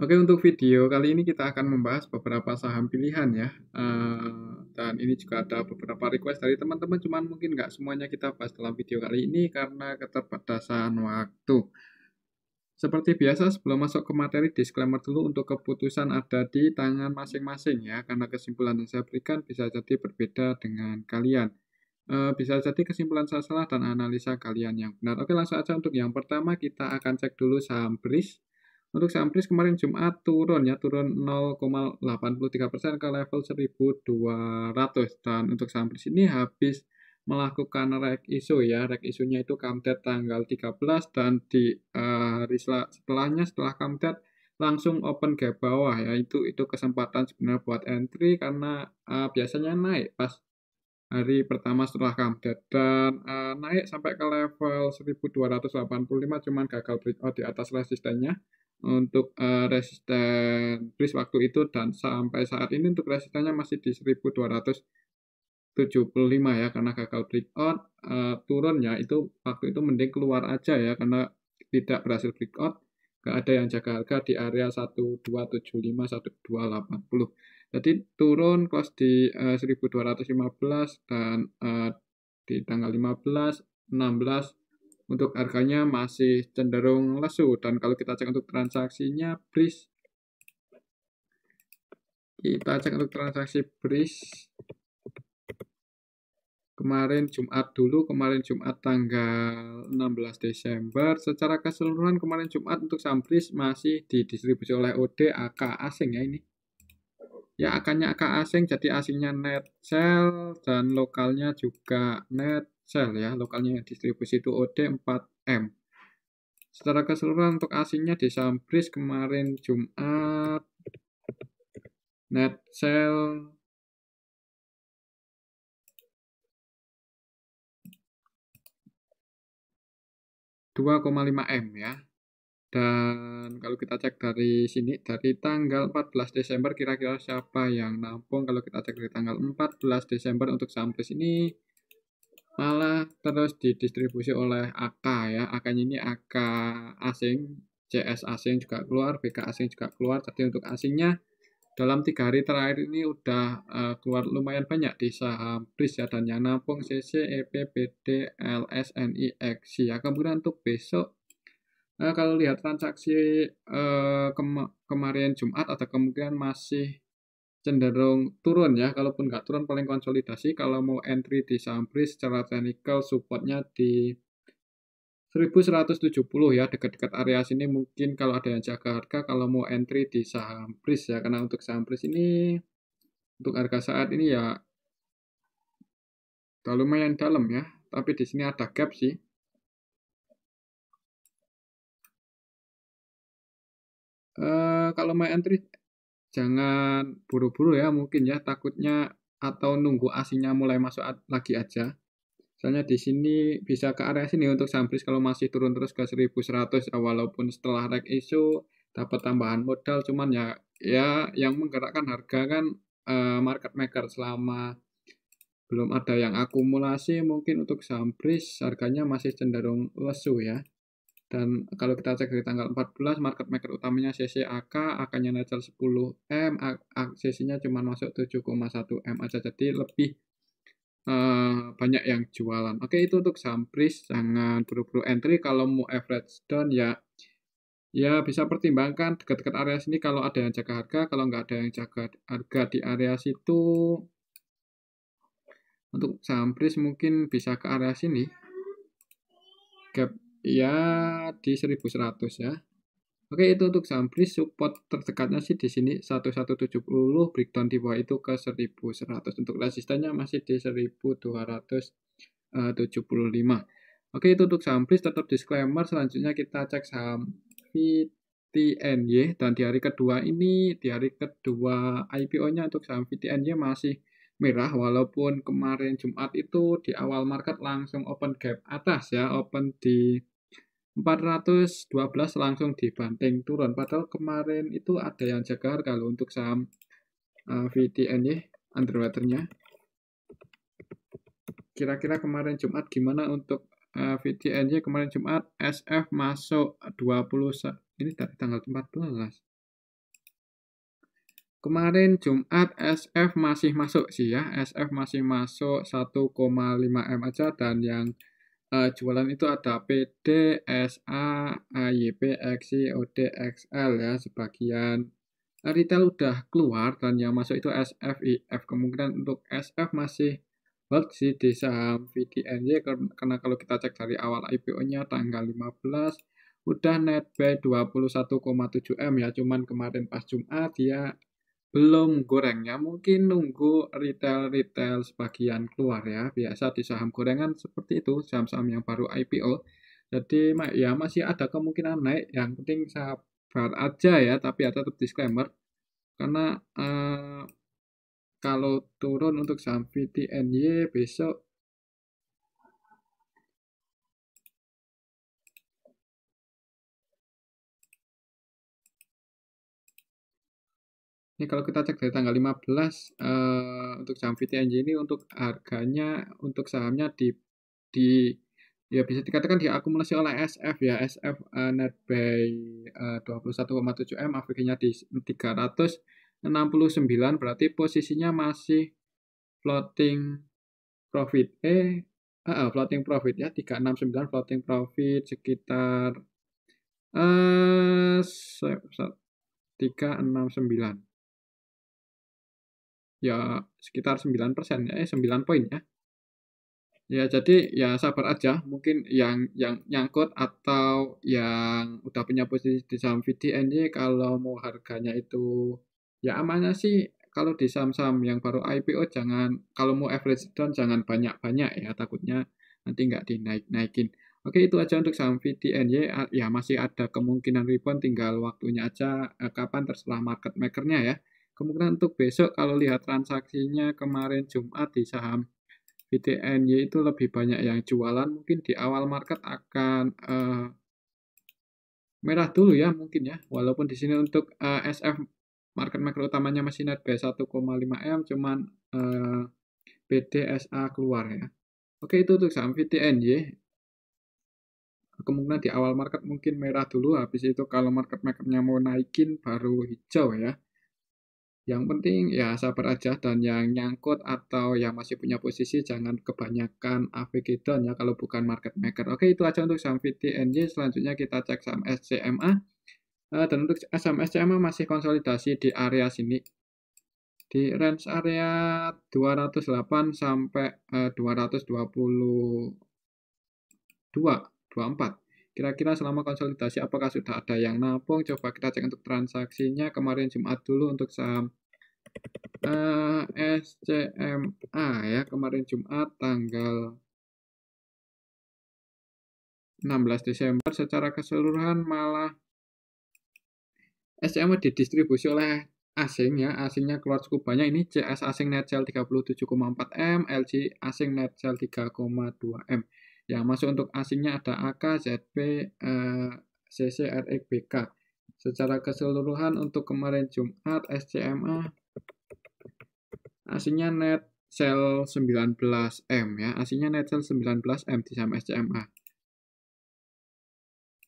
Oke, untuk video kali ini kita akan membahas beberapa saham pilihan ya. Dan ini juga ada beberapa request dari teman-teman, cuman mungkin nggak semuanya kita bahas dalam video kali ini karena keterbatasan waktu. Seperti biasa, sebelum masuk ke materi, disclaimer dulu untuk keputusan ada di tangan masing-masing ya, karena kesimpulan yang saya berikan bisa jadi berbeda dengan kalian. Bisa jadi kesimpulan saya salah dan analisa kalian yang benar. Oke, langsung aja untuk yang pertama kita akan cek dulu saham BRIS. Untuk saham BRIS kemarin Jumat turun ya, turun 0,83% ke level 1.200. Dan untuk saham BRIS ini habis melakukan reg issue ya. Reg issue-nya itu comeback tanggal 13 dan di hari setelahnya setelah comeback langsung open gap bawah ya. Itu kesempatan sebenarnya buat entry karena biasanya naik pas hari pertama setelah comeback dan naik sampai ke level 1.285 cuman gagal breakout di atas resistennya untuk resisten BRIS waktu itu dan sampai saat ini untuk resistennya masih di 1.275 ya karena gagal breakout turun ya itu waktu itu mending keluar aja ya karena tidak berhasil breakout. Nggak ada yang jaga harga di area 1275 1280. Jadi turun close di 1.215 dan di tanggal 15 16 untuk harganya masih cenderung lesu dan kalau kita cek untuk transaksinya BRIS, kita cek untuk transaksi BRIS kemarin Jumat dulu, kemarin Jumat tanggal 16 Desember. Secara keseluruhan kemarin Jumat untuk saham BRIS masih didistribusi oleh OD AK asing ya ini. Ya AK-nya AK asing, jadi asingnya net sell dan lokalnya juga net sell ya. Lokalnya distribusi itu OD 4M. Secara keseluruhan untuk asingnya di saham BRIS kemarin Jumat net sell 2,5 M ya. Dan kalau kita cek dari sini, dari tanggal 14 Desember kira-kira siapa yang nampung. Kalau kita cek dari tanggal 14 Desember untuk saham BRIS ini malah terus didistribusi oleh AK ya. AK-nya ini AK asing, CS asing juga keluar, BK asing juga keluar. Jadi untuk asingnya dalam 3 hari terakhir ini udah keluar lumayan banyak di saham BRIS ya. Dan yang nampung CC, EP, BD, LS, NI, XI ya. Kemudian untuk besok kalau lihat transaksi kemarin Jumat ada kemungkinan masih cenderung turun ya. Kalaupun nggak turun paling konsolidasi. Kalau mau entry di saham BRIS secara teknikal supportnya di 1170 ya. Dekat-dekat area sini mungkin kalau ada yang jaga harga kalau mau entry di saham BRIS ya. Karena untuk saham BRIS ini untuk harga saat ini ya udah lumayan dalam ya. Tapi di sini ada gap sih. Kalau mau entry jangan buru-buru ya mungkin ya takutnya atau nunggu asingnya mulai masuk lagi aja. Soalnya di sini bisa ke area sini untuk saham BRIS kalau masih turun terus ke 1.100 ya, walaupun setelah reg issue dapat tambahan modal cuman ya yang menggerakkan harga kan market maker selama belum ada yang akumulasi mungkin untuk saham BRIS harganya masih cenderung lesu ya. Dan kalau kita cek dari tanggal 14, market maker utamanya CCAK, AK-nya netral 10M, CC-nya cuma masuk 7,1M aja, jadi lebih banyak yang jualan. Oke, itu untuk saham BRIS, jangan buru-buru entry. Kalau mau average down ya bisa pertimbangkan dekat-dekat area sini kalau ada yang jaga harga, kalau nggak ada yang jaga harga di area situ. Untuk saham BRIS mungkin bisa ke area sini. Gap ya di 1100 ya. Oke, itu untuk saham BRIS support terdekatnya sih di sini 1170, breakdown di bawah itu ke 1100. Untuk resistennya masih di 1275. Oke, itu untuk saham BRIS tetap disclaimer. Selanjutnya kita cek saham VTNY dan di hari kedua ini, di hari kedua IPO-nya untuk saham VTNY masih merah walaupun kemarin Jumat itu di awal market langsung open gap atas ya, open di 412 langsung dibanting turun. Padahal kemarin itu ada yang jaga harga loh untuk saham VTNY underwaternya. Kira-kira kemarin Jumat gimana untuk VTNY kemarin Jumat SF masuk 20 ini dari tanggal 14. Kemarin Jumat SF masih masuk sih ya, SF masih masuk 1,5 M aja, dan yang jualan itu ada PD, SA, AYP, XI, OD, XL ya. Sebagian retail udah keluar dan yang masuk itu SF, IF. Kemungkinan untuk SF masih hold sih di saham VTNY, karena kalau kita cek dari awal IPO-nya tanggal 15 udah net buy 21,7 M ya. Cuman kemarin pas Jumat dia belum gorengnya, mungkin nunggu retail-retail sebagian keluar ya. Biasa di saham gorengan seperti itu, saham-saham yang baru IPO. Jadi ya masih ada kemungkinan naik, yang penting sabar aja ya, tapi ya tetap disclaimer. Karena kalau turun untuk saham VTNY besok, ini kalau kita cek dari tanggal 15 untuk saham VTNY ini untuk harganya untuk sahamnya di ya bisa dikatakan diakumulasi oleh SF ya. SF net buy 21,7 M, AVG-nya di 369, berarti posisinya masih floating profit. Floating profit ya, 369 floating profit sekitar 369. Ya sekitar 9% ya, 9 poin ya. Ya, jadi ya sabar aja. Mungkin yang nyangkut atau yang udah punya posisi di saham VTNY, kalau mau harganya itu ya amannya sih, kalau di saham-saham yang baru IPO jangan, kalau mau average down jangan banyak-banyak ya, takutnya nanti nggak dinaik-naikin. Oke, itu aja untuk saham VTNY. Ya masih ada kemungkinan rebound, tinggal waktunya aja kapan, terserah market makernya ya. Kemungkinan untuk besok kalau lihat transaksinya kemarin Jumat di saham VTNY itu lebih banyak yang jualan, mungkin di awal market akan merah dulu ya mungkin ya. Walaupun di sini untuk SF market maker utamanya masih net buy 1,5 M, cuman BDSA keluar ya. Oke, itu untuk saham VTNY. Kemungkinan di awal market mungkin merah dulu, habis itu kalau market makernya mau naikin baru hijau ya. Yang penting ya sabar aja, dan yang nyangkut atau yang masih punya posisi jangan kebanyakan AVG down ya kalau bukan market maker. Oke, itu aja untuk saham VTNY. Selanjutnya kita cek saham SCMA. Dan untuk saham SCMA masih konsolidasi di area sini. Di range area 208 sampai 224. Kira-kira selama konsolidasi apakah sudah ada yang nampung? Coba kita cek untuk transaksinya kemarin Jumat dulu untuk saham SCMA ya, kemarin Jumat tanggal 16 Desember. Secara keseluruhan malah SCMA didistribusi oleh asing ya, asingnya keluar cukup banyak. Ini CS asing net sell 37,4 M, LG asing net sell 3,2 M. Yang masuk untuk asingnya ada AK, ZP, CC, RX, BK. Secara keseluruhan untuk kemarin Jumat SCMA asingnya net sell 19 M ya, asingnya net sell 19 M di saham SCMA.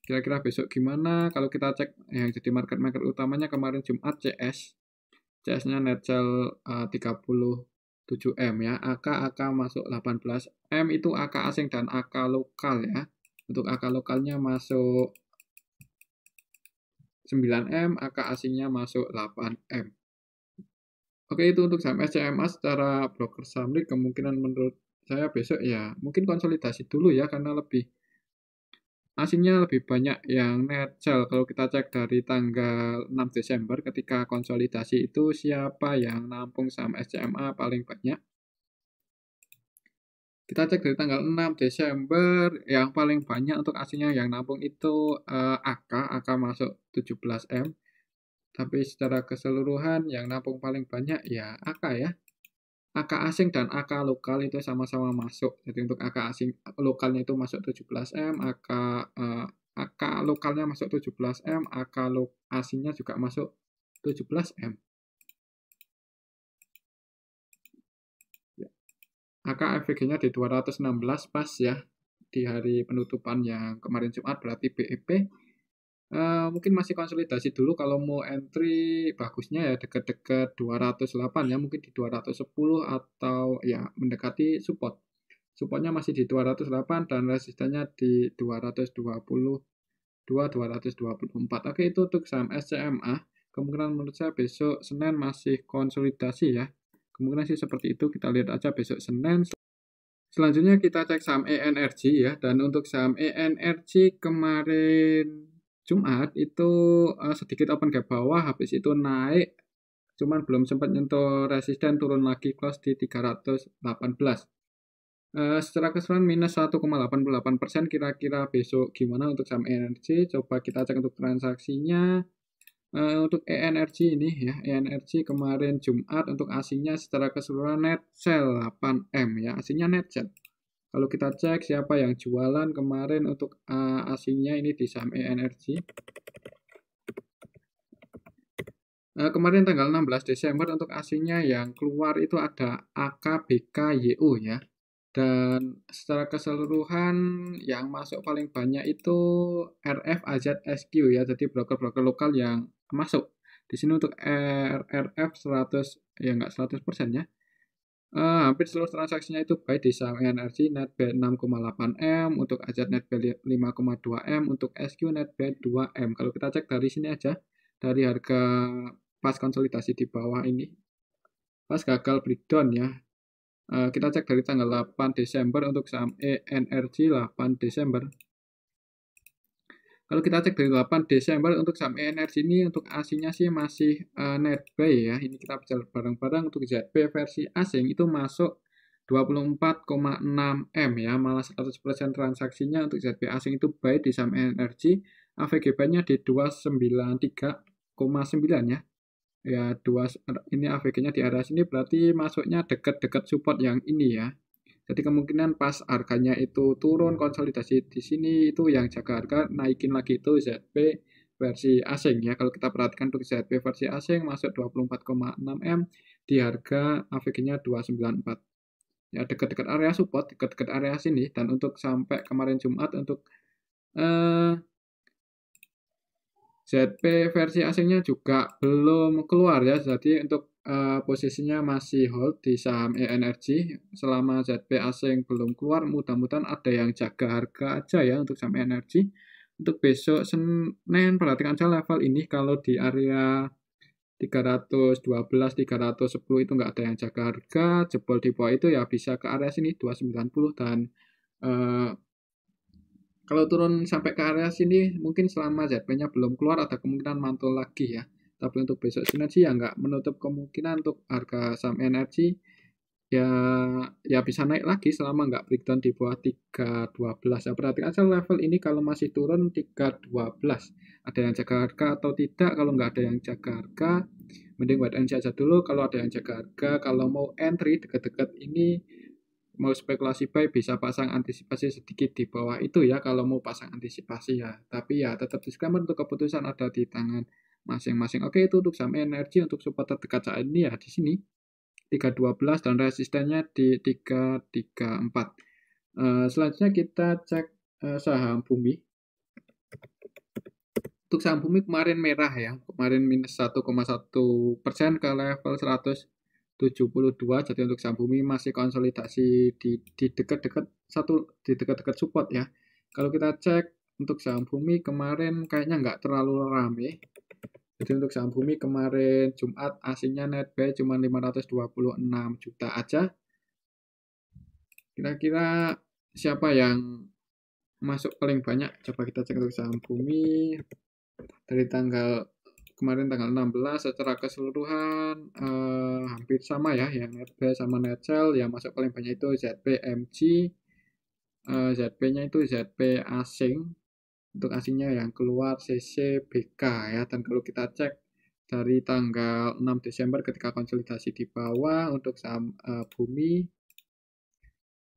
Kira-kira besok gimana? Kalau kita cek yang jadi market maker utamanya kemarin Jumat CS-nya net sell 37 M ya. AK masuk 18 M, itu AK asing dan AK lokal ya. Untuk AK lokalnya masuk 9 M, AK asingnya masuk 8 M. Oke, itu untuk saham SCMA secara broker summary. Kemungkinan menurut saya besok ya mungkin konsolidasi dulu ya, karena asingnya lebih banyak yang net sell. Kalau kita cek dari tanggal 6 Desember ketika konsolidasi itu, siapa yang nampung saham SCMA paling banyak? Kita cek dari tanggal 6 Desember, yang paling banyak untuk asingnya yang nampung itu AK masuk 17 M. Tapi secara keseluruhan yang nampung paling banyak ya AK ya. AK asing dan AK lokal itu sama-sama masuk. Jadi untuk AK asing lokalnya itu masuk 17 M, AK lokalnya masuk 17 M, AK asingnya juga masuk 17 M. Ya. AK FVG-nya di 216 pas ya di hari penutupan yang kemarin Jumat, berarti BEP Mungkin masih konsolidasi dulu kalau mau entry bagusnya ya dekat-dekat 208 ya, mungkin di 210 atau ya mendekati support. Supportnya masih di 208 dan resistennya di 222, 224. Oke, itu untuk saham SCMA. Kemungkinan menurut saya besok Senin masih konsolidasi ya. Kemungkinan sih seperti itu. Kita lihat aja besok Senin. Selanjutnya kita cek saham ENRG ya. Dan untuk saham ENRG kemarin Jumat itu sedikit open gap bawah, habis itu naik, cuman belum sempat nyentuh resisten, turun lagi close di 318. Secara keseluruhan minus 1,88%. Kira-kira besok gimana untuk saham energi? Coba kita cek untuk transaksinya. Untuk ENRG ini ya, ENRG kemarin Jumat untuk asingnya secara keseluruhan net sell 8M ya, asingnya net sell. Kalau kita cek siapa yang jualan kemarin untuk asingnya ini di saham ENRG. Kemarin tanggal 16 Desember untuk asingnya yang keluar itu ada AKBKYO ya. Dan secara keseluruhan yang masuk paling banyak itu RFAZSQ ya, jadi broker-broker lokal yang masuk. Di sini untuk RF 100 ya nggak 100% ya. Hampir seluruh transaksinya itu baik di saham energi net B 6,8M, untuk AZ net B 5,2M, untuk SQ net B 2M. Kalau kita cek dari sini aja, dari harga pas konsolidasi di bawah ini, pas gagal breakdown ya. Kita cek dari tanggal 8 Desember untuk saham ENRG 8 Desember. Kalau kita cek dari 8 Desember untuk saham ENRG ini untuk asingnya sih masih net buy ya. Ini kita bicara bareng-bareng. Untuk ZB versi asing itu masuk 24,6M ya, malah 100% transaksinya untuk ZB asing itu buy di saham ENRG. AVG buy-nya di 293,9 ya. Ya, ini AVG-nya di area sini berarti masuknya dekat-dekat support yang ini ya. Jadi kemungkinan pas harganya itu turun konsolidasi di sini itu yang jaga harga naikin lagi itu ZB versi asing ya. Kalau kita perhatikan untuk ZB versi asing masuk 24,6M di harga AVG-nya 294. Ya, dekat-dekat area support, dekat-dekat area sini. Dan untuk sampai kemarin Jumat untuk ZP versi asingnya juga belum keluar ya, jadi untuk posisinya masih hold di saham ENRG. Selama ZP asing belum keluar, mudah-mudahan ada yang jaga harga aja ya untuk saham ENRG. Untuk besok Senin, perhatikan aja level ini, kalau di area 312, 310 itu nggak ada yang jaga harga, jebol di bawah itu ya bisa ke area sini 290 dan kalau turun sampai ke area sini, mungkin selama ZP-nya belum keluar, ada kemungkinan mantul lagi ya. Tapi untuk besok sinergi ya nggak menutup kemungkinan untuk harga saham energi ya bisa naik lagi selama nggak breakdown di bawah 312. Ya, perhatikan aja level ini kalau masih turun 312. Ada yang jaga harga atau tidak? Kalau nggak ada yang jaga harga, mending wait and see aja dulu. Kalau ada yang jaga harga, kalau mau entry dekat-dekat ini, mau spekulasi buy bisa pasang antisipasi sedikit di bawah itu ya, kalau mau pasang antisipasi ya. Tapi ya tetap disclaimer, untuk keputusan ada di tangan masing-masing. Oke, itu untuk saham energi. Untuk support terdekat saat ini ya di sini 312 dan resistennya di 334. Selanjutnya kita cek saham bumi. Untuk saham bumi kemarin merah ya, kemarin minus 1,1% ke level 172. Jadi untuk saham bumi masih konsolidasi di dekat-dekat support ya. Kalau kita cek untuk saham bumi kemarin kayaknya nggak terlalu rame. Jadi untuk saham bumi kemarin Jumat asingnya net buy cuma 526 juta aja. Kira-kira siapa yang masuk paling banyak? Coba kita cek untuk saham bumi dari kemarin tanggal 16 secara keseluruhan hampir sama ya, yang net buy sama net sell. Yang masuk paling banyak itu ZPMG, ZP-nya itu ZP asing. Untuk asingnya yang keluar CCBK ya. Dan kalau kita cek dari tanggal 6 Desember ketika konsolidasi di bawah untuk saham bumi,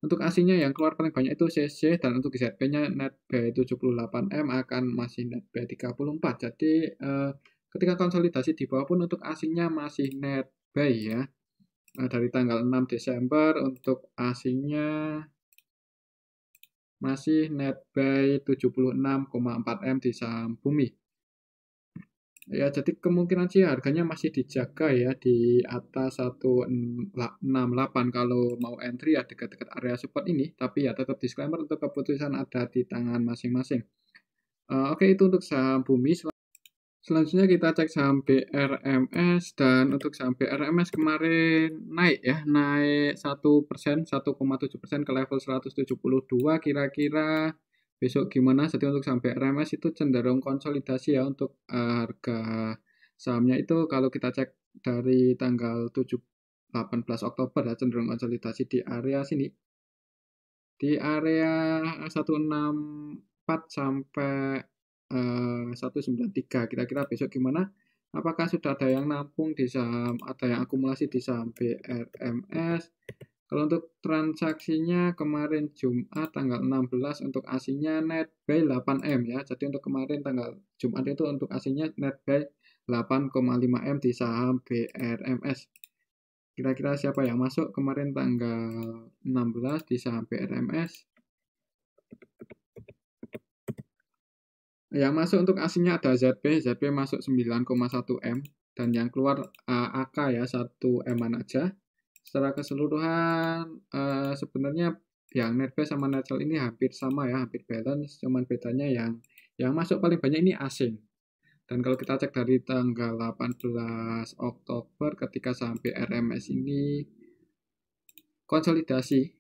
untuk asingnya yang keluar paling banyak itu CC, dan untuk ZP-nya net buy 78M akan masih net buy 34. Jadi ketika konsolidasi di bawah pun untuk asingnya masih net buy ya. Dari tanggal 6 Desember untuk asingnya masih net buy 76,4M di saham bumi. Ya, jadi kemungkinan sih harganya masih dijaga ya di atas 168 kalau mau entry ya dekat-dekat area support ini. Tapi ya tetap disclaimer untuk keputusan ada di tangan masing-masing. Oke, itu untuk saham bumi. Selanjutnya kita cek saham BRMS, dan untuk saham BRMS kemarin naik ya, naik 1%, 1,7% ke level 172. Kira-kira besok gimana? Jadi untuk saham BRMS itu cenderung konsolidasi ya untuk harga sahamnya itu kalau kita cek dari tanggal 18 Oktober ya cenderung konsolidasi di area sini. Di area 164 sampai 193. Kira-kira besok gimana? Apakah sudah ada yang nampung di saham, ada yang akumulasi di saham BRMS? Kalau untuk transaksinya kemarin Jumat tanggal 16 untuk asinya net buy 8M ya. Jadi untuk kemarin tanggal Jumat itu untuk asinya net buy 8,5M di saham BRMS. Kira-kira siapa yang masuk kemarin tanggal 16 di saham BRMS? Yang masuk untuk aslinya ada ZP masuk 9,1M, dan yang keluar AK ya 1M aja. Secara keseluruhan sebenarnya yang net buy sama net sell ini hampir sama ya, hampir balance, cuman bedanya yang masuk paling banyak ini asing. Dan kalau kita cek dari tanggal 18 Oktober ketika sampai RMS ini konsolidasi.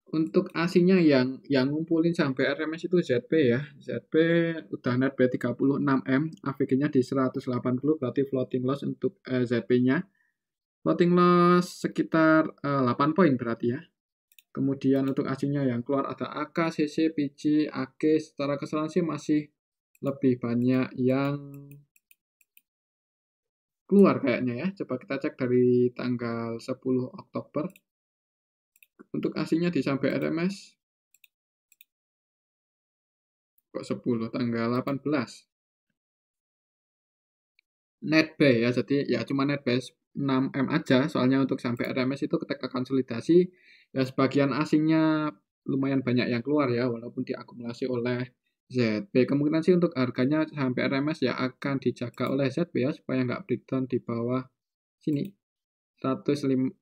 Untuk aslinya yang ngumpulin sampai RMS itu ZP ya. ZP udah net buy 36M, AVG-nya di 180, berarti floating loss untuk ZP-nya. Floating loss sekitar 8 poin berarti ya. Kemudian untuk aslinya yang keluar ada AK, CC, PG, AG. Secara keseluruhan sih masih lebih banyak yang keluar kayaknya ya. Coba kita cek dari tanggal 10 Oktober. Untuk aslinya di sampai RMS kok 10, tanggal 18. Net buy ya, jadi ya cuma net buy 6M aja, soalnya untuk sampai RMS itu ketika konsolidasi, ya sebagian asingnya lumayan banyak yang keluar ya, walaupun diakumulasi oleh ZB. Kemungkinan sih untuk harganya sampai RMS ya akan dijaga oleh ZB ya, supaya nggak breakdown di bawah sini, 164.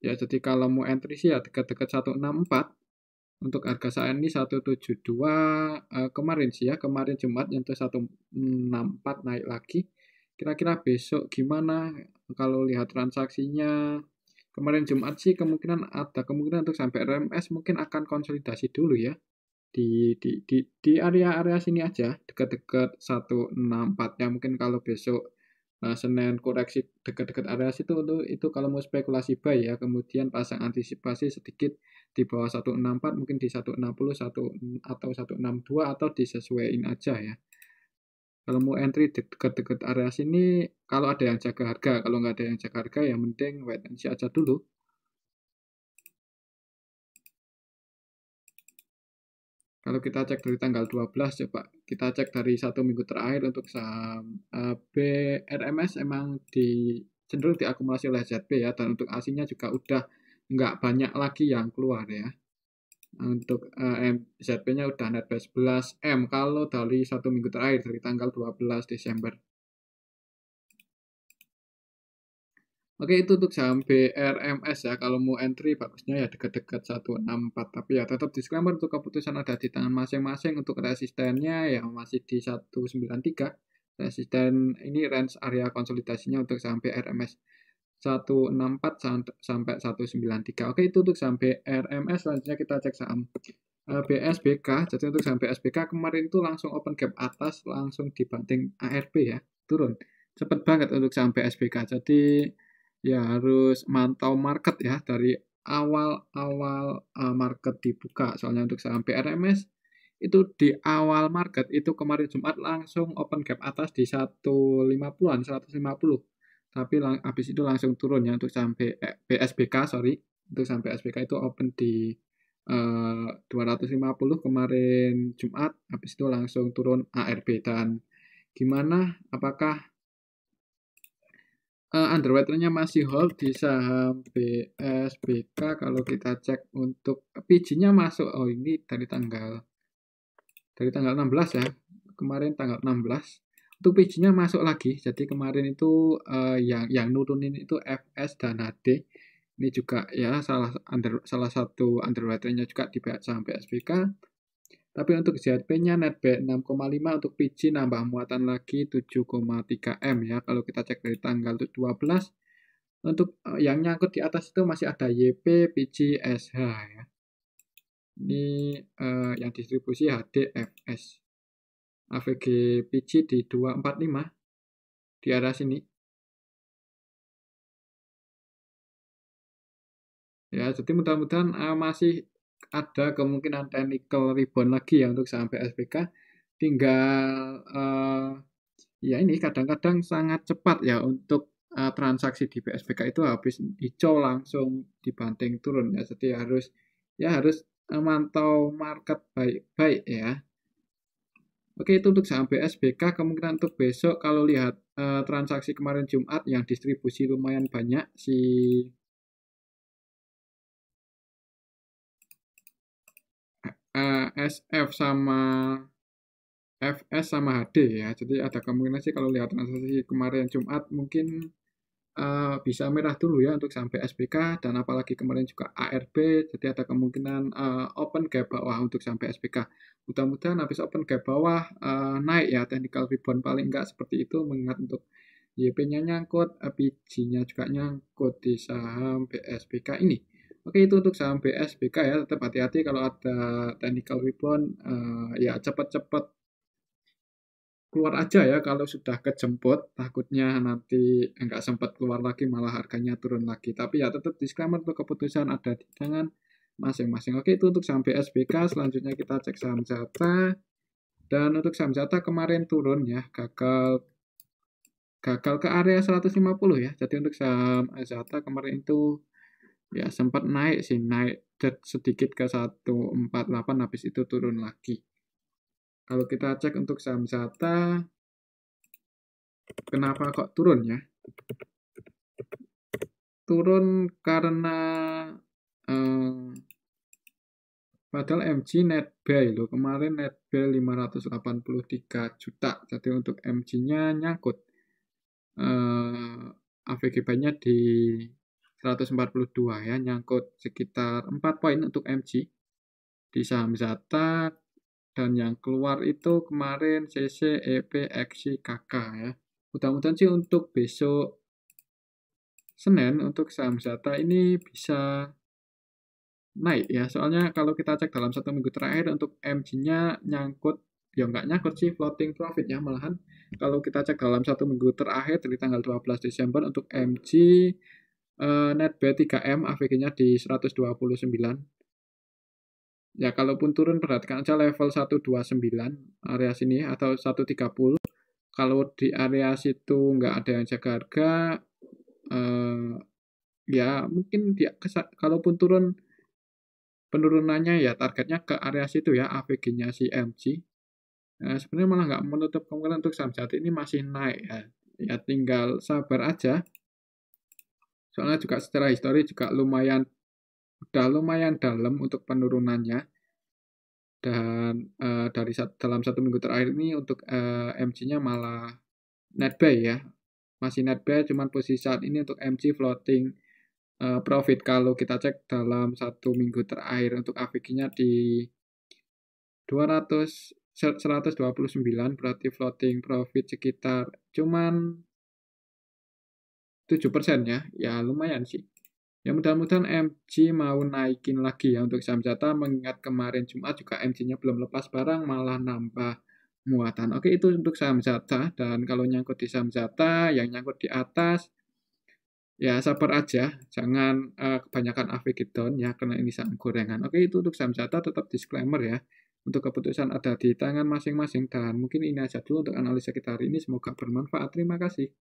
Ya, jadi kalau mau entry sih ya dekat-dekat 164. Untuk harga saat ini 172 kemarin sih ya, kemarin Jumat yang ke 164 naik lagi. Kira-kira besok gimana? Kalau lihat transaksinya kemarin Jumat sih kemungkinan ada kemungkinan untuk sampai RMS mungkin akan konsolidasi dulu ya. Di area-area sini aja, dekat-dekat 164 ya. Mungkin kalau besok Senin koreksi dekat-dekat area situ itu kalau mau spekulasi buy ya, kemudian pasang antisipasi sedikit di bawah 164, mungkin di 160, 1 atau 162, atau disesuaiin aja ya. Kalau mau entry dekat-dekat area sini, kalau ada yang jaga harga, kalau nggak ada yang jaga harga ya mending wait and see aja dulu. Kalau kita cek dari tanggal 12, coba kita cek dari 1 minggu terakhir untuk saham BRMS emang cenderung diakumulasi oleh ZB ya, dan untuk aslinya juga udah nggak banyak lagi yang keluar ya. Untuk ZP-nya udah net buy 11M kalau dari 1 minggu terakhir, dari tanggal 12 Desember. Oke, itu untuk saham BRMS ya. Kalau mau entry bagusnya ya dekat-dekat 164. Tapi ya tetap disclaimer untuk keputusan ada di tangan masing-masing. Untuk resistennya ya masih di 193. Resisten ini range area konsolidasinya untuk saham BRMS 164 sampai 193. Oke, itu untuk saham BRMS. Selanjutnya kita cek saham BSBK. Jadi untuk saham BSBK kemarin itu langsung open gap atas, langsung dibanting ARB ya, turun. Cepet banget untuk saham BSBK. Jadi ya harus mantau market ya dari awal-awal market dibuka. Soalnya untuk saham BRMS itu di awal market itu kemarin Jumat langsung open gap atas di 150-an, 150. Tapi habis itu langsung turun ya untuk saham BSBK, sorry. Untuk saham BSBK itu open di 250 kemarin Jumat, habis itu langsung turun ARB, dan gimana? Apakah underwater-nya masih hold di saham BSBK? Kalau kita cek untuk PG-nya masuk. Oh, ini dari tanggal 16 ya. Kemarin tanggal 16. Untuk PG-nya masuk lagi. Jadi kemarin itu yang nurunin itu FS dan HD. Ini juga ya salah satu underwater-nya juga di saham BSBK. Tapi untuk ZP-nya netback 6,5, untuk PG nambah muatan lagi 7,3 M ya. Kalau kita cek dari tanggal 12, untuk yang nyangkut di atas itu masih ada YP, PG, SH ya. Ini yang distribusi HDFS. AVG PG di 245 di arah sini. Ya, jadi mudah-mudahan masih ada kemungkinan technical rebound lagi ya untuk saham BSBK. Tinggal ya ini kadang-kadang sangat cepat ya untuk transaksi di BSBK itu habis hijau langsung dibanting turun ya. Jadi harus mantau market baik-baik ya. Oke, itu untuk saham BSBK. Kemungkinan untuk besok kalau lihat transaksi kemarin Jumat yang distribusi lumayan banyak si SF sama FS sama HD ya. Jadi ada kemungkinan sih kalau lihat transaksi kemarin Jumat mungkin bisa merah dulu ya untuk sampai SPK, dan apalagi kemarin juga ARB, jadi ada kemungkinan open gap bawah untuk sampai SPK. Mudah-mudahan habis open gap bawah naik ya, technical rebound paling enggak seperti itu, mengingat untuk YP-nya nyangkut, PG-nya juga nyangkut di saham BSBK ini. Oke, itu untuk saham BSBK ya, tetap hati-hati kalau ada technical rebound, ya cepat-cepat keluar aja ya kalau sudah kejemput, takutnya nanti nggak sempat keluar lagi malah harganya turun lagi. Tapi ya tetap disclaimer untuk keputusan ada di tangan masing-masing. Oke, itu untuk saham BSBK. Selanjutnya kita cek saham Zata. Dan untuk saham Zata kemarin turun ya, gagal ke area 150 ya. Jadi untuk saham Zata kemarin itu ya sempat naik sih, naik sedikit ke 148, habis itu turun lagi. Kalau kita cek untuk saham Zata, kenapa kok turun ya? Turun karena padahal MG net buy loh. Kemarin net buy 583 juta. Jadi untuk MG-nya nyangkut. AVG buy-nya di 142 ya, nyangkut sekitar 4 poin untuk MG di saham Zata, dan yang keluar itu kemarin CC, EP, XI, KK ya. Mudah-mudahan sih untuk besok Senin untuk saham Zata ini bisa naik ya, soalnya kalau kita cek dalam 1 minggu terakhir untuk MG-nya nyangkut, ya nggak nyangkut sih, floating profit ya malahan. Kalau kita cek dalam 1 minggu terakhir dari tanggal 12 Desember untuk MG net buy 3M, AVG-nya di 129. Ya kalaupun turun perhatikan aja level 129 area sini atau 130. Kalau di area situ nggak ada yang jaga harga, ya mungkin dia kalaupun turun penurunannya ya targetnya ke area situ ya, AVG-nya si MG. Sebenarnya malah nggak menutup kemungkinan untuk saham Jati ini masih naik ya. Ya tinggal sabar aja. Soalnya juga secara histori juga udah lumayan dalam untuk penurunannya. Dan dalam 1 minggu terakhir ini untuk MG-nya malah net buy ya. Masih net buy, cuman posisi saat ini untuk MG floating profit. Kalau kita cek dalam 1 minggu terakhir untuk AVG-nya di 129, berarti floating profit sekitar cuman 7% ya. Ya lumayan sih. Ya mudah-mudahan MG mau naikin lagi ya untuk saham Zata, mengingat kemarin Jumat juga MG-nya belum lepas barang malah nambah muatan. Oke, itu untuk saham Zata, dan kalau nyangkut di saham Zata yang nyangkut di atas ya sabar aja, jangan kebanyakan AVG down ya, karena ini saham gorengan. Oke, itu untuk saham Zata, tetap disclaimer ya. Untuk keputusan ada di tangan masing-masing, dan mungkin ini aja dulu untuk analisa kita hari ini. Semoga bermanfaat. Terima kasih.